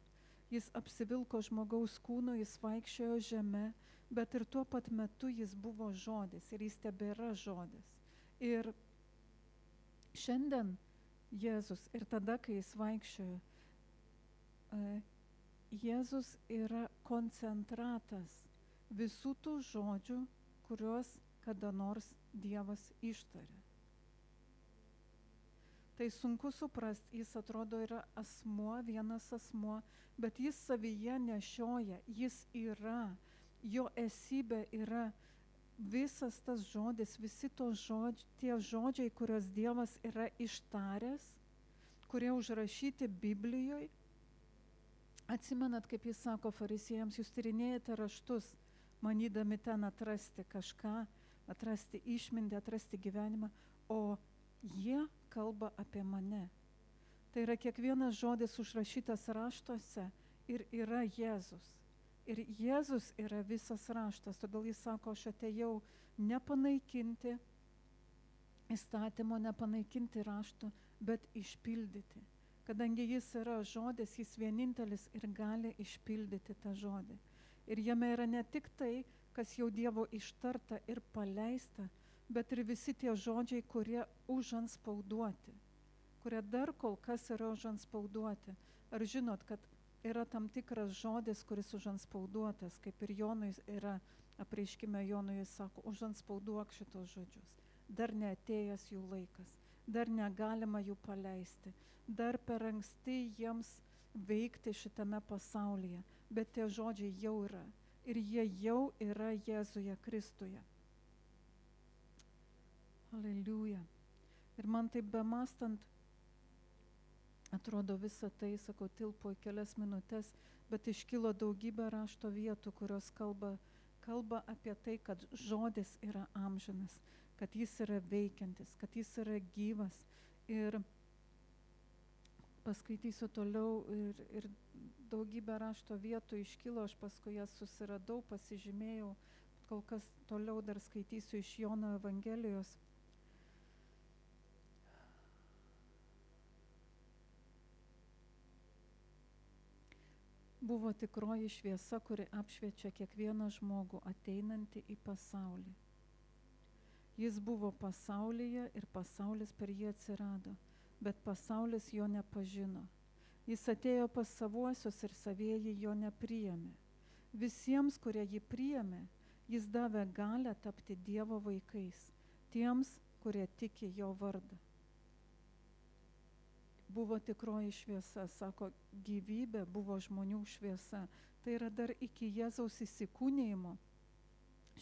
Jis apsivilko žmogaus kūnu, jis vaikščiojo žeme, bet ir tuo pat metu jis buvo žodis ir jis tebėra žodis. Ir šiandien Jėzus ir tada, kai jis vaikščiojo, Jėzus yra koncentratas visų tų žodžių, kuriuos kada nors Dievas ištarė. Tai sunku suprasti, jis atrodo yra asmuo, vienas asmuo, bet jis savyje nešioja, jis yra, jo esybė yra visas tas žodis, visi tie žodžiai, kuriuos Dievas yra ištaręs, kurie užrašyti Biblijoje. Atsimenat, kaip jis sako fariziejams, jūs tyrinėjate raštus, manydami ten atrasti kažką, atrasti išmintį, atrasti gyvenimą, o jie kalba apie mane. Tai yra kiekvienas žodis užrašytas raštuose ir yra Jėzus. Ir Jėzus yra visas raštas, todėl jis sako, aš atėjau nepanaikinti įstatymo, nepanaikinti rašto, bet išpildyti. Kadangi jis yra žodis, jis vienintelis ir gali išpildyti tą žodį. Ir jame yra ne tik tai, kas jau Dievo ištarta ir paleista, bet ir visi tie žodžiai, kurie užantspauduoti, kurie dar kol kas yra užantspauduoti. Ar žinot, kad yra tam tikras žodis, kuris užantspauduotas, kaip ir Jonui yra apreiškime Jonui, jis sako, užantspauduok šitos žodžius. Dar neatėjęs jų laikas, dar negalima jų paleisti, dar per anksti jiems veikti šitame pasaulyje, bet tie žodžiai jau yra ir jie jau yra Jėzuje Kristuje. Aleliuja. Ir man taip bemastant, atrodo visą tai, sakau, tilpo į kelias minutės, bet iškilo daugybė rašto vietų, kurios kalba apie tai, kad žodis yra amžinas, kad jis yra veikiantis, kad jis yra gyvas. Ir paskaitysiu toliau ir daugybė rašto vietų iškilo, aš paskui jas susiradau, pasižymėjau, kol kas toliau dar skaitysiu iš Jono Evangelijos. buvo tikroji šviesa, kuri apšviečia kiekvieną žmogų ateinantį į pasaulį. Jis buvo pasaulyje ir pasaulis per jį atsirado, bet pasaulis jo nepažino. Jis atėjo pas savuosius ir savieji jo nepriėmė. Visiems, kurie jį priėmė, jis davė galią tapti Dievo vaikais, tiems, kurie tiki jo vardą. Buvo tikroji šviesa, sako, gyvybė buvo žmonių šviesa. Tai yra dar iki Jėzaus įsikūnijimo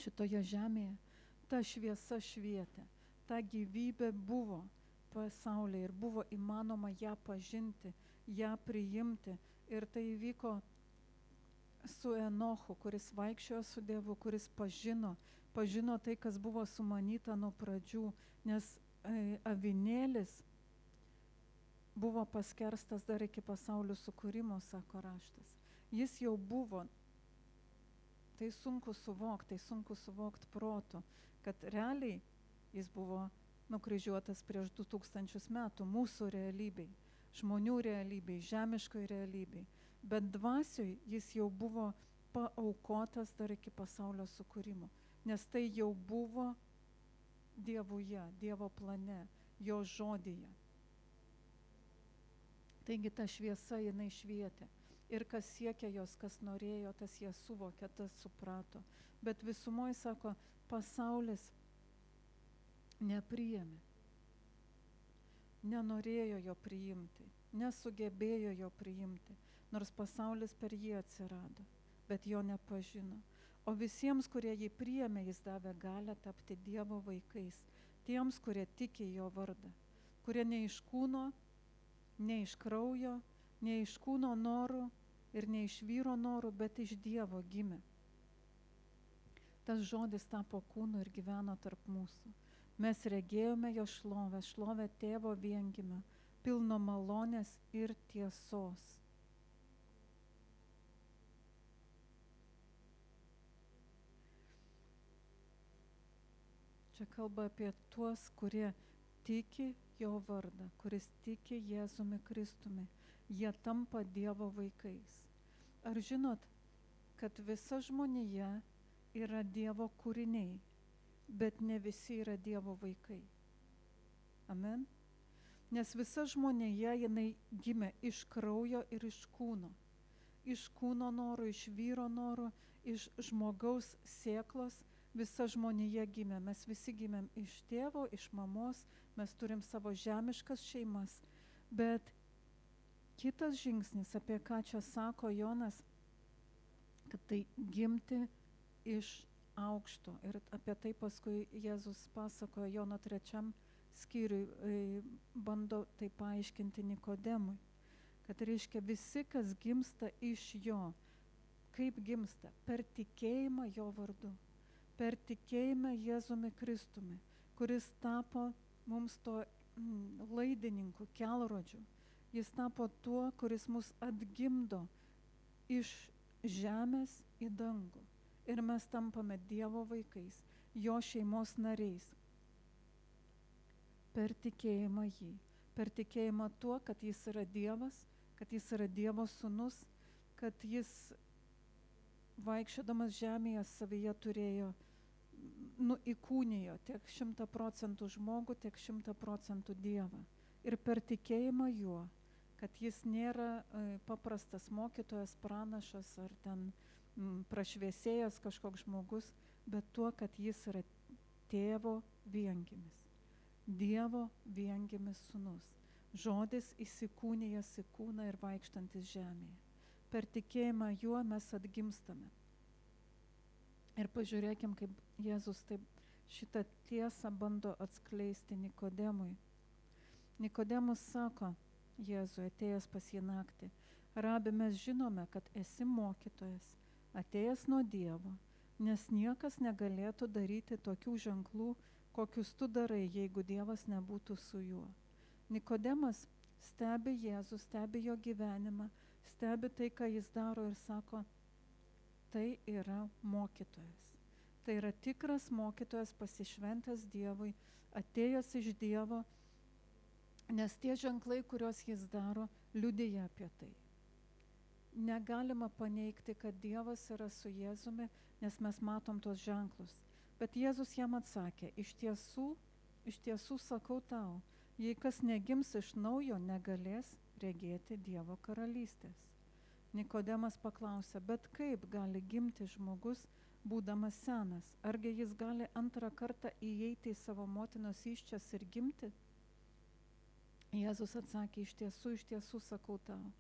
šitoje žemėje. Ta šviesa švietė, ta gyvybė buvo pasaulyje ir buvo įmanoma ją pažinti, ją priimti. Ir tai įvyko su Enochu, kuris vaikščiojo su Dievu, kuris pažino tai, kas buvo sumanyta nuo pradžių, nes avinėlis buvo paskerstas dar iki pasaulio sukūrimo, sako raštas. Jis jau buvo, tai sunku suvokti protu, kad realiai jis buvo nukryžiuotas prieš 2000 metų mūsų realybei, žmonių realybei, žemiškoj realybei, bet dvasioj jis jau buvo paaukotas dar iki pasaulio sukūrimo, nes tai jau buvo Dievuje, Dievo plane, jo žodyje. Taigi ta šviesa jinai švietė. Ir kas siekė jos, kas norėjo, tas ją suvokė, tas suprato. Bet visumoje, sako, pasaulis nepriėmė. Nenorėjo jo priimti, nesugebėjo jo priimti, nors pasaulis per jį atsirado, bet jo nepažino. O visiems, kurie jį priėmė, jis davė galią tapti Dievo vaikais, tiems, kurie tiki jo vardą, kurie ne iš kūno, ne iš kraujo, ne iš kūno norų ir ne iš vyro norų, bet iš Dievo gimė. Tas žodis tapo kūnu ir gyveno tarp mūsų. Mes regėjome jo šlovę, šlovę Tėvo viengimio, pilno malonės ir tiesos. Čia kalba apie tuos, kurie tiki jo vardą, kuris tiki Jėzumi Kristumi. Jie tampa Dievo vaikais. Ar žinot, kad visa žmonija yra Dievo kūriniai, bet ne visi yra Dievo vaikai? Amen? Nes visa žmonija, jinai gimė iš kraujo ir iš kūno. Iš kūno norų, iš vyro norų, iš žmogaus sėklos. Visa žmonija gimė. Mes visi gimėm iš tėvo, iš mamos, mes turim savo žemiškas šeimas. Bet kitas žingsnis, apie ką čia sako Jonas, kad tai gimti iš aukšto. Ir apie tai paskui Jėzus pasakojo Jono 3 skyriui, bando tai paaiškinti Nikodemui. Kad reiškia visi, kas gimsta iš jo. Kaip gimsta? Per tikėjimą jo vardu. Per tikėjimą Jėzumi Kristumi, kuris tapo mums to laidininku, kelrodžiu. Jis tapo tuo, kuris mus atgimdo iš žemės į dangų. Ir mes tampame Dievo vaikais, jo šeimos nariais. Per tikėjimą jį. Per tikėjimą tuo, kad jis yra Dievas, kad jis yra Dievo sūnus, kad jis vaikščiodamas žemėje savyje turėjo, įkūnijo tiek 100% žmogų, tiek 100% Dievą. Ir per tikėjimą juo, kad jis nėra paprastas mokytojas, pranašas ar ten prašviesėjęs kažkoks žmogus, bet tuo, kad jis yra Tėvo viengimis, Dievo viengimis sūnus. Žodis įsikūnijęs į kūną ir vaikštantis žemėje. Per tikėjimą juo mes atgimstame. Ir pažiūrėkim, kaip Jėzus taip šitą tiesą bando atskleisti Nikodemui. Nikodemus sako Jėzui, atėjęs pas jį naktį: Rabi, mes žinome, kad esi mokytojas, atėjęs nuo Dievo, nes niekas negalėtų daryti tokių ženklų, kokius tu darai, jeigu Dievas nebūtų su juo. Nikodemas stebi Jėzų, stebi jo gyvenimą, stebi tai, ką jis daro ir sako, tai yra mokytojas. Tai yra tikras mokytojas, pasišventęs Dievui, atėjęs iš Dievo, nes tie ženklai, kuriuos jis daro, liudija apie tai. negalima paneigti, kad Dievas yra su Jėzumi, nes mes matom tuos ženklus. Bet Jėzus jam atsakė, iš tiesų sakau tau, jei kas negims iš naujo, negalės regėti Dievo karalystės. Nikodemas paklausė, bet kaip gali gimti žmogus, būdamas senas? Argi jis gali antrą kartą įeiti į savo motinos įsčias ir gimti? Jėzus atsakė, iš tiesų sakau tau,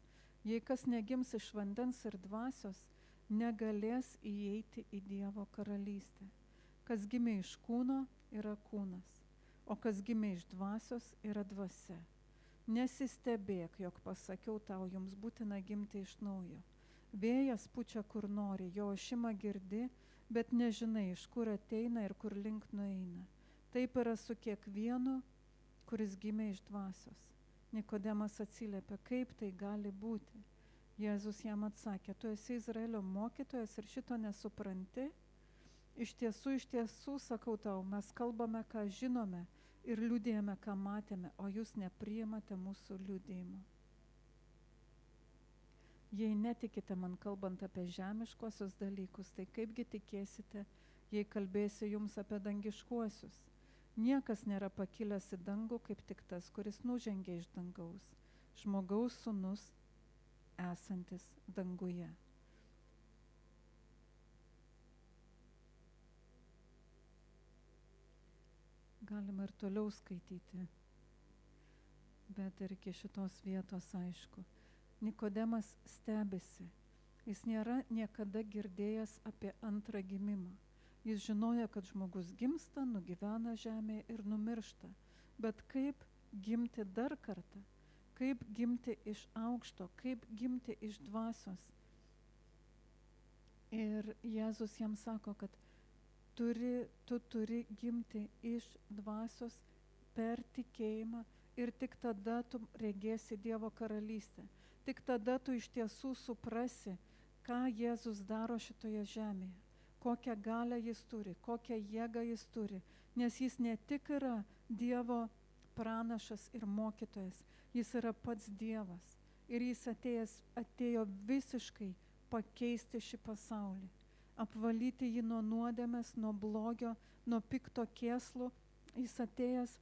jei kas negims iš vandens ir dvasios, negalės įeiti į Dievo karalystę. Kas gimė iš kūno, yra kūnas, o kas gimė iš dvasios, yra dvasia. Nesistebėk, jog pasakiau tau, jums būtina gimti iš naujo. Vėjas pučia kur nori, jo ošimą girdi, bet nežinai, iš kur ateina ir kur link nueina. Taip yra su kiekvienu, kuris gimė iš dvasios. Nikodemas atsiliepė, kaip tai gali būti? Jėzus jam atsakė, tu esi Izraelio mokytojas ir šito nesupranti? Iš tiesų, sakau tau, mes kalbame, ką žinome ir liudijame, ką matėme, o jūs nepriimate mūsų liudijimo. Jei netikite man kalbant apie žemiškuosius dalykus, tai kaipgi tikėsite, jei kalbėsiu jums apie dangiškuosius? Niekas nėra pakilęs į dangų, kaip tik tas, kuris nužengė iš dangaus, žmogaus sūnus esantis danguje. Galima ir toliau skaityti, bet ir iki šitos vietos aišku. Nikodemas stebisi. Jis nėra niekada girdėjęs apie antrą gimimą. Jis žinojo, kad žmogus gimsta, nugyvena žemėje ir numiršta. Bet kaip gimti dar kartą? Kaip gimti iš aukšto? Kaip gimti iš dvasios? Ir Jėzus jam sako, kad tu turi gimti iš dvasios per tikėjimą ir tik tada tu regėsi Dievo karalystę. Tik tada tu iš tiesų suprasi, ką Jėzus daro šitoje žemėje, kokią galią jis turi, kokią jėgą jis turi, nes jis ne tik yra Dievo pranašas ir mokytojas, jis yra pats Dievas ir jis atėjo visiškai pakeisti šį pasaulį. Apvalyti jį nuo nuodėmės, nuo blogio, nuo pikto kėslų. Jis atėjęs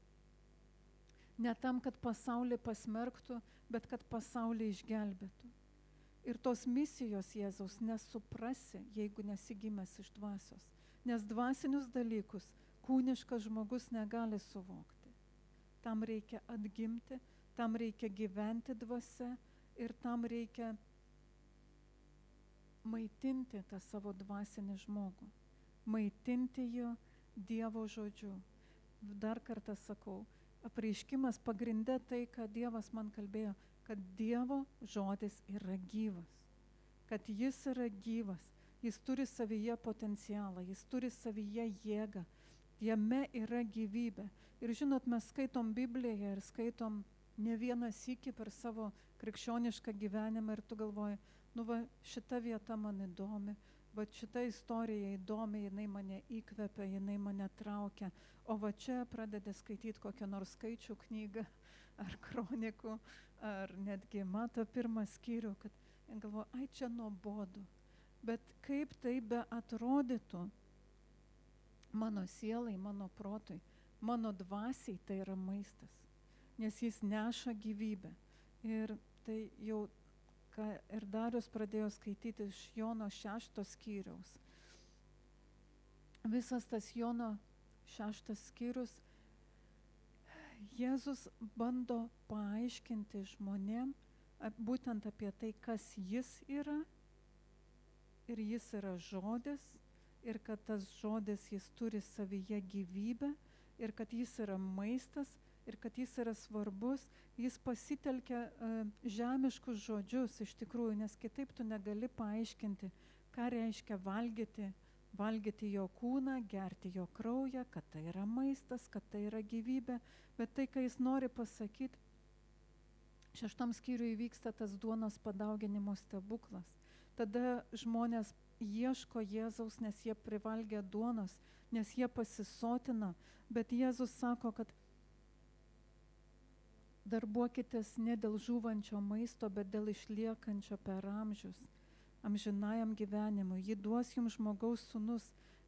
ne tam, kad pasaulį pasmerktų, bet kad pasaulį išgelbėtų. Ir tos misijos Jėzaus nesuprasi, jeigu nesi gimęs iš dvasios. Nes dvasinius dalykus kūniškas žmogus negali suvokti. Tam reikia atgimti, tam reikia gyventi dvasia ir tam reikia maitinti tą savo dvasinį žmogų, maitinti jo Dievo žodžiu. Dar kartą sakau, apreiškimas pagrinde tai, ką Dievas man kalbėjo, kad Dievo žodis yra gyvas, kad jis yra gyvas, jis turi savyje potencialą, jis turi savyje jėgą, jame yra gyvybė. Ir žinot, mes skaitom Bibliją ir skaitom ne vieną sykį per savo krikščionišką gyvenimą ir tu galvoji, šita vieta man įdomi, va šita istorija įdomi, jinai mane įkvepia, jinai mane traukia, o va čia pradedi skaityti kokią nors skaičių knygą, ar kronikų, ar netgi mato pirmą skyrių, kad galvoju, ai čia nuobodu. Bet kaip tai be atrodytų mano sielai, mano protui, mano dvasiai tai yra maistas, nes jis neša gyvybę. Ir tai jau ką ir Darius pradėjo skaityti iš Jono 6 skyriaus. Visas tas Jono 6 skyrius, Jėzus bando paaiškinti žmonėm būtent apie tai, kas jis yra. Ir jis yra žodis, ir kad tas žodis jis turi savyje gyvybę, ir kad jis yra maistas, ir kad jis yra svarbus. Jis pasitelkia žemiškus žodžius iš tikrųjų, nes kitaip tu negali paaiškinti, ką reiškia valgyti jo kūną, gerti jo kraują, kad tai yra maistas, kad tai yra gyvybė. Bet tai, ką jis nori pasakyti, 6 skyriuje vyksta tas duonos padauginimo stebuklas. Tada žmonės ieško Jėzaus, nes jie privalgė duonos, nes jie pasisotina, bet Jėzus sako, kad Darbuokitės ne dėl žūvančio maisto, bet dėl išliekančio per amžius, amžinajam gyvenimui. Jį duos jums žmogaus sūnus,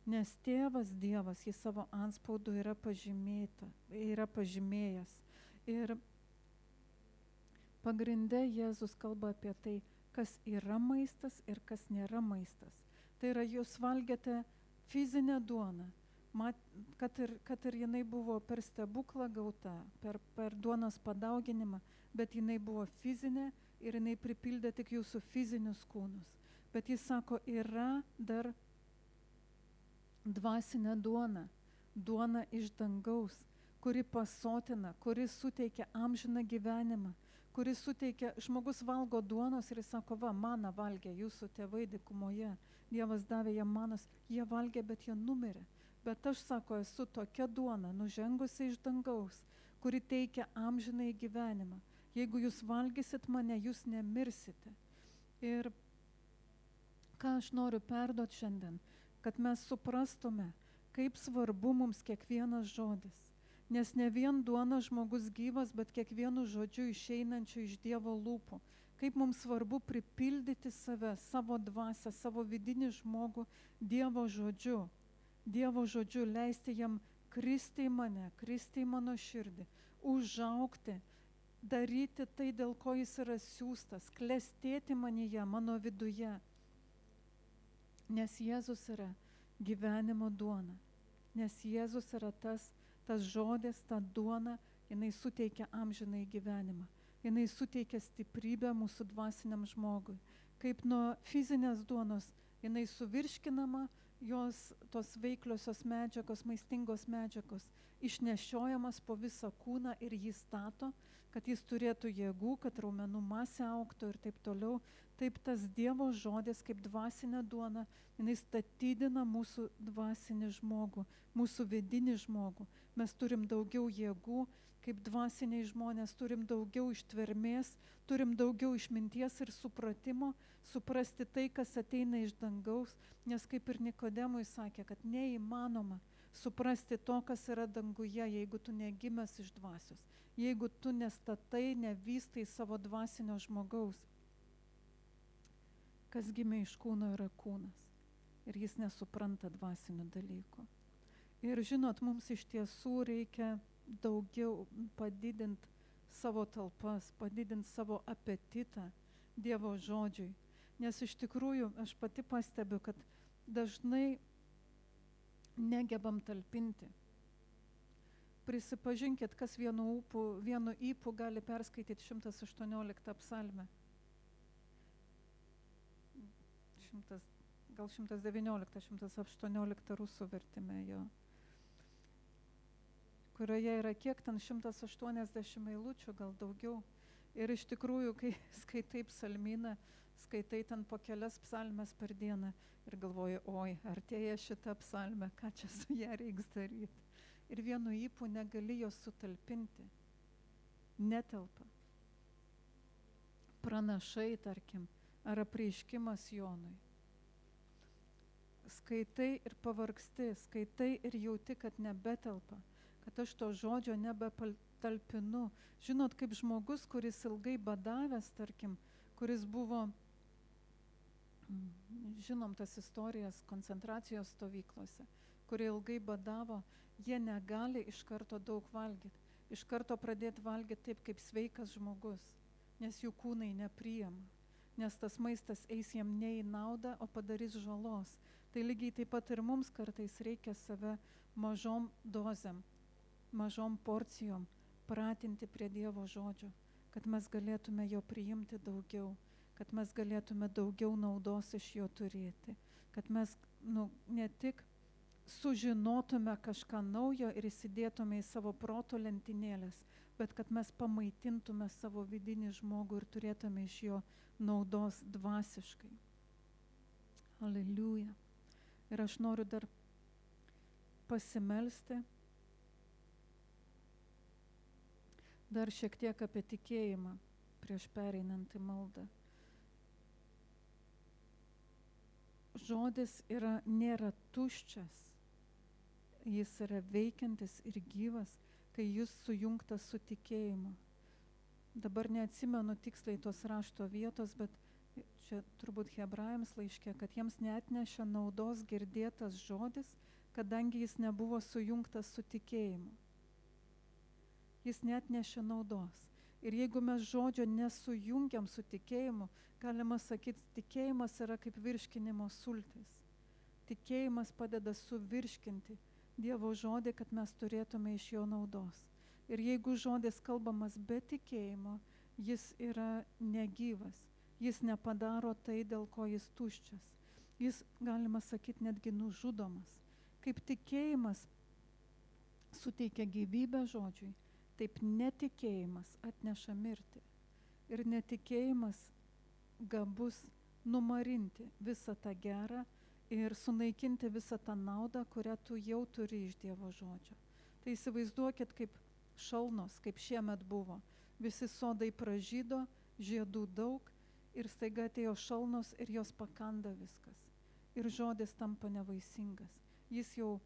nes tėvas Dievas jį savo antspaudu yra pažymėjęs. Ir pagrinde Jėzus kalba apie tai, kas yra maistas ir kas nėra maistas. Tai yra, jūs valgėte fizinę duoną, kad ir jinai buvo per stebuklą gauta, per duonos padauginimą, bet jinai buvo fizinė ir jinai pripildė tik jūsų fizinius kūnus. Bet jis sako, yra dar dvasinė duona, duona iš dangaus, kuri pasotina, kuri suteikia amžiną gyvenimą, kuri suteikia, žmogus valgo duonos ir jis sako, va, maną valgė jūsų tėvai dykumoje, Dievas davė jam manos, jie valgė, bet jie numirė. Bet aš, sako, esu tokia duona, nužengusi iš dangaus, kuri teikia amžinai gyvenimą. Jeigu jūs valgysit mane, jūs nemirsite. Ir ką aš noriu perduoti šiandien, kad mes suprastume, kaip svarbu mums kiekvienas žodis. Nes ne vien duona žmogus gyvas, bet kiekvienu žodžiu išeinančiu iš Dievo lūpų. Kaip mums svarbu pripildyti save, savo dvasią, savo vidinį žmogų Dievo žodžiu. Dievo žodžiu, leisti jam kristi į mane, kristi į mano širdį, užaugti, daryti tai, dėl ko jis yra siųstas, klestėti manyje, mano viduje. Nes Jėzus yra gyvenimo duona. Nes Jėzus yra tas žodis, ta duona, jinai suteikia amžinai gyvenimą. Jinai suteikia stiprybę mūsų dvasiniam žmogui. Kaip nuo fizinės duonos, jinai suvirškinama, jos tos veikliosios medžiagos, maistingos medžiagos, išnešiojamas po visą kūną ir jį stato, kad jis turėtų jėgų, kad raumenų masė augtų ir taip toliau. Taip tas Dievo žodis, kaip dvasinė duona, jinai statydina mūsų dvasinį žmogų, mūsų vidinį žmogų. Mes turim daugiau jėgų, kaip dvasiniai žmonės, turim daugiau ištvermės, turim daugiau išminties ir supratimo, suprasti tai, kas ateina iš dangaus, nes kaip ir Nikodemui sakė, kad neįmanoma suprasti to, kas yra danguje, jeigu tu negimęs iš dvasios, jeigu tu nestatai, nevystai savo dvasinio žmogaus. Kas gimė iš kūno yra kūnas ir jis nesupranta dvasinių dalykų. Ir žinot, mums iš tiesų reikia daugiau padidinti savo talpas, padidinti savo apetitą Dievo žodžiui. Nes iš tikrųjų aš pati pastebiu, kad dažnai negebam talpinti. Prisipažinkit, kas vienu ypu gali perskaityti 118 psalmę. Gal 119, 118 rusų vertime jo, kurioje yra kiek ten 180 eilučių, gal daugiau. Ir iš tikrųjų, kai skaitai psalmyną, skaitai ten po kelias psalmes per dieną ir galvoji, oi, artėja šita psalmė, ką čia su ją reiks daryti. Ir vienu ypu negali jos sutalpinti. Netelpa. Pranašai, tarkim, ar apreiškimas Jonui. Skaitai ir pavargsti, skaitai ir jauti, kad nebetelpa, kad aš to žodžio nebetalpinu. Žinot, kaip žmogus, kuris ilgai badavęs, tarkim, kuris buvo, žinom tas istorijas koncentracijos stovyklose, kurie ilgai badavo, jie negali iš karto daug valgyti. Iš karto pradėti valgyti taip, kaip sveikas žmogus, nes jų kūnai nepriima, nes tas maistas eis jam ne į naudą, o padarys žalos. Tai lygiai taip pat ir mums kartais reikia save mažom dozėm, mažom porcijom pratinti prie Dievo žodžio, kad mes galėtume jo priimti daugiau, kad mes galėtume daugiau naudos iš jo turėti, kad mes ne tik sužinotume kažką naujo ir įsidėtume į savo proto lentynėlės, bet kad mes pamaitintume savo vidinį žmogų ir turėtume iš jo naudos dvasiškai. Aleliuja. Ir aš noriu dar pasimelsti, dar šiek tiek apie tikėjimą prieš pereinant į maldą. Žodis nėra tuščias, jis yra veikiantis ir gyvas, kai jis sujungtas su tikėjimu. dabar neatsimenu tiksliai tos rašto vietos, bet čia turbūt Hebrajams laiške, kad jiems neatnešė naudos girdėtas žodis, kadangi jis nebuvo sujungtas su tikėjimu. Jis neatnešė naudos. Ir jeigu mes žodžio nesujungiam su tikėjimu, galima sakyti, tikėjimas yra kaip virškinimo sultis. Tikėjimas padeda suvirškinti Dievo žodį, kad mes turėtume iš jo naudos. Ir jeigu žodis kalbamas be tikėjimo, jis yra negyvas. Jis nepadaro tai, dėl ko jis tuščias. Jis, galima sakyti, netgi nužudomas. Kaip tikėjimas suteikia gyvybę žodžiui, taip netikėjimas atneša mirtį. Ir netikėjimas gabus numarinti visą tą gerą ir sunaikinti visą tą naudą, kurią tu jau turi iš Dievo žodžio. Tai įsivaizduokit, kaip šalnos, kaip šiemet buvo. Visi sodai pražydo, žiedų daug ir staiga atėjo šalnos ir jos pakanda viskas. Ir žodis tampa nevaisingas. Jis jau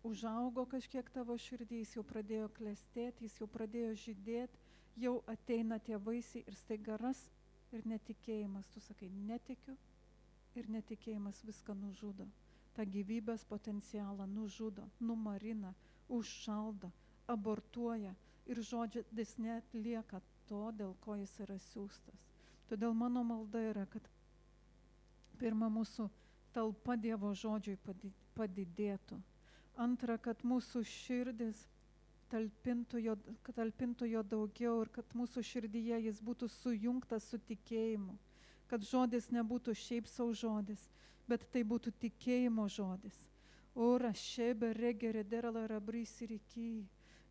užaugo kažkiek tavo širdį, jis jau pradėjo klestėti, jis jau pradėjo žydėti, jau ateina tie vaisiai ir staiga ras ir netikėjimas. Tu sakai, netikiu ir netikėjimas viską nužudo. Ta gyvybės potencialą nužudo, numarina, užšaldo, abortuoja ir žodis neatlieka to, dėl ko jis yra siųstas. Todėl mano malda yra, kad pirma mūsų talpa Dievo žodžiui padidėtų. Antra, kad mūsų širdis talpintų jo daugiau ir kad mūsų širdyje jis būtų sujungtas su tikėjimu. Kad žodis nebūtų šiaip savo žodis, bet tai būtų tikėjimo žodis. Ora šebe regere derala rabrisi ryky.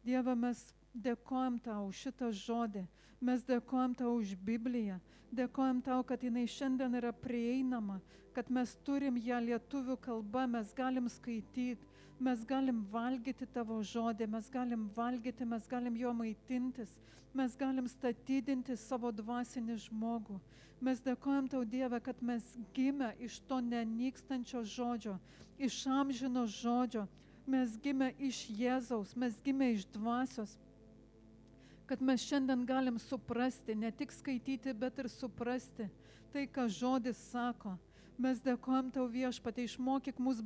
Dieve, mes dėkojam tau už šitą žodį, mes dėkojam tau už Bibliją, dėkojam tau, kad jinai šiandien yra prieinama, kad mes turim ją lietuvių kalba, mes galim skaityti, mes galim valgyti tavo žodį, mes galim jo maitintis, mes galim statydinti savo dvasinį žmogų. Mes dėkojam tau, Dieve, kad mes gimę iš to nenykstančio žodžio, iš amžino žodžio, mes gimę iš Jėzaus, mes gimę iš dvasios, kad mes šiandien galim suprasti, ne tik skaityti, bet ir suprasti tai, ką žodis sako. Mes dėkojam tau, Viešpatie, išmokyk mus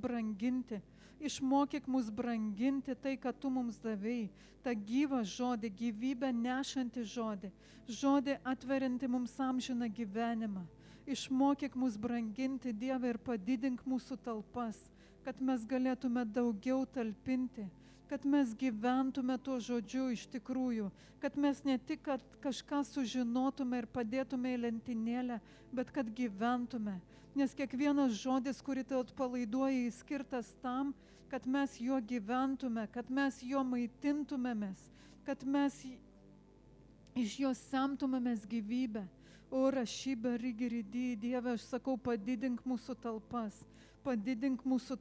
branginti tai, ką tu mums davei, tą gyvą žodį, gyvybę nešantį žodį, žodį atveriantį mums amžiną gyvenimą. Išmokyk mus branginti, Dieve, ir padidink mūsų talpas, kad mes galėtume daugiau talpinti, kad mes gyventume tuo žodžiu iš tikrųjų, kad mes ne tik kažką sužinotume ir padėtume į lentynėlę, bet kad gyventume. Nes kiekvienas žodis, kurį tu atpalaiduoji, skirtas tam, kad mes juo gyventume, kad mes juo maitintumėmės, kad mes iš jo semtumėmės gyvybę. O rašybę rygiridį, Dieve, aš sakau, padidink mūsų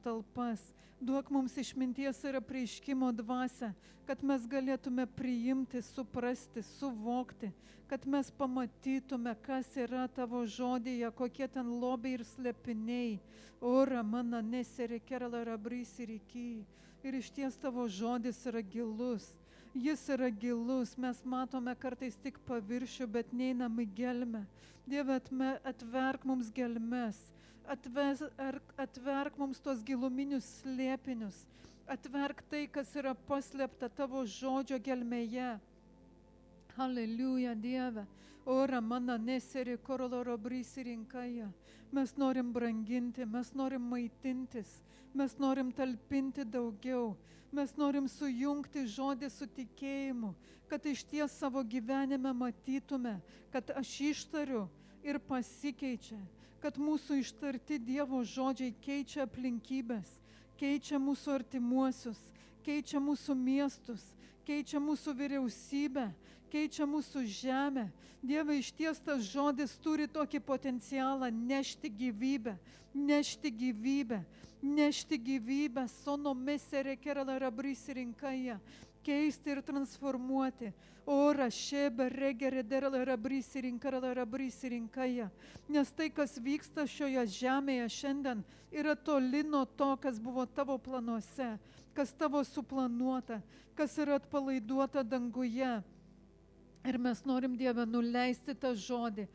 talpas, duok mums išminties ir apreiškimo dvasią, kad mes galėtume priimti, suprasti, suvokti, kad mes pamatytume, kas yra tavo žodyje, kokie ten lobiai ir slėpiniai. Ora mana neseri kerala rabrisi ryky. Ir išties tavo žodis yra gilus. Jis yra gilus, mes matome kartais tik paviršių, bet neinam į gelmę. Dieve, atverk mums gelmes, atverk mums tos giluminius slėpinius, atverk tai, kas yra paslėpta tavo žodžio gelmėje. Haleliuja, Dieve. Ora mana neseri koroloro brisi rinkaja. Mes norim branginti, mes norim maitintis, mes norim talpinti daugiau. Mes norim sujungti žodį su tikėjimu, kad iš ties savo gyvenime matytume, kad aš ištariu ir pasikeičia, kad mūsų ištarti Dievo žodžiai keičia aplinkybės, keičia mūsų artimuosius, keičia mūsų miestus, keičia mūsų vyriausybę, keičia mūsų žemę. Dieve, iš ties tas žodis turi tokį potencialą nešti gyvybę, sono meserė kerala rabrisi rinkaja, keisti ir transformuoti. Ora šebe regere derala rabrisi rinkaja. Nes tai, kas vyksta šioje žemėje šiandien, yra toli nuo to, kas buvo tavo planuose, kas tavo suplanuota, kas yra atpalaiduota danguje. Ir mes norim, Dieve, nuleisti tą žodį,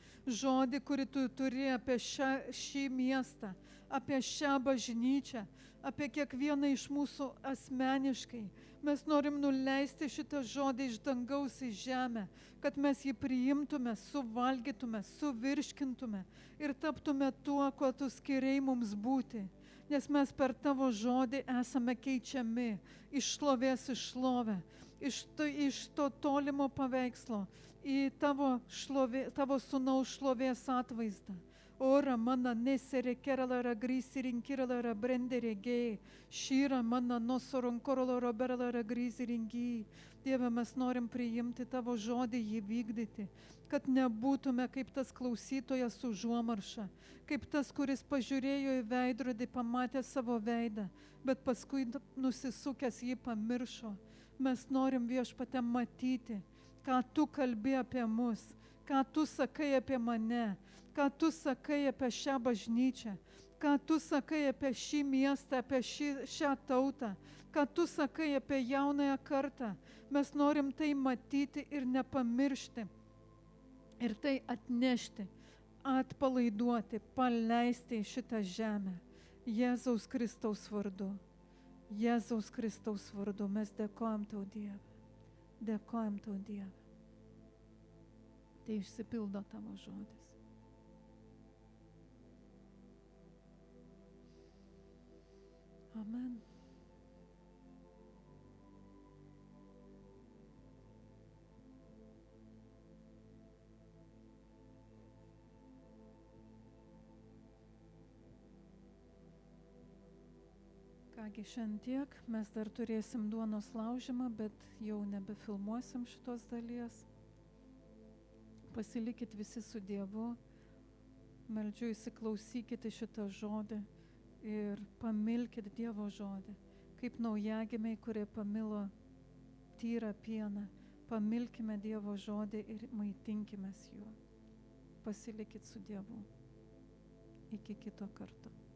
kurį tu turi apie šį miestą, apie šią bažnyčią, apie kiekvieną iš mūsų asmeniškai. Mes norim nuleisti šitą žodį iš dangaus į žemę, kad mes jį priimtume, suvalgytume, suvirškintume ir taptume tuo, kuo tu skiriai mums būti. Nes mes per tavo žodį esame keičiami iš šlovės į šlovę, iš to tolimo paveikslo į tavo sūnaus šlovės atvaizdą. Ora mana nesere kerala grisi rinkirala brendere gei, šyra mana nosoronkorolo berala grisi ringi. Dieve, mes norim priimti tavo žodį, jį vykdyti, kad nebūtume kaip tas klausytojas užuomarša, kaip tas, kuris pažiūrėjo į veidrodį, pamatė savo veidą, bet paskui nusisukęs jį pamiršo. Mes norim, Viešpatie, matyti, ką tu kalbi apie mus, ką tu sakai apie mane, ką tu sakai apie šią bažnyčią, ką tu sakai apie šį miestą, apie šią tautą, ką tu sakai apie jaunąją kartą. Mes norim tai matyti ir nepamiršti. Ir tai atnešti, atpalaiduoti, paleisti į šitą žemę. Jėzaus Kristaus vardu. Jėzaus Kristaus vardu mes dėkojam tau, Dieve. Dėkojam tau, Dieve. Tai išsipildo tavo žodis. Amen. Kągi, šiandien tiek, mes dar turėsim duonos laužymą, bet jau nebefilmuosim šitos dalies. Pasilikit visi su Dievu, meldžiu įsiklausykite šitą žodį ir pamilkit Dievo žodį, kaip naujagimiai, kurie pamilo tyrą pieną. Pamilkime Dievo žodį ir maitinkimės juo. Pasilikit su Dievu. Iki kito karto.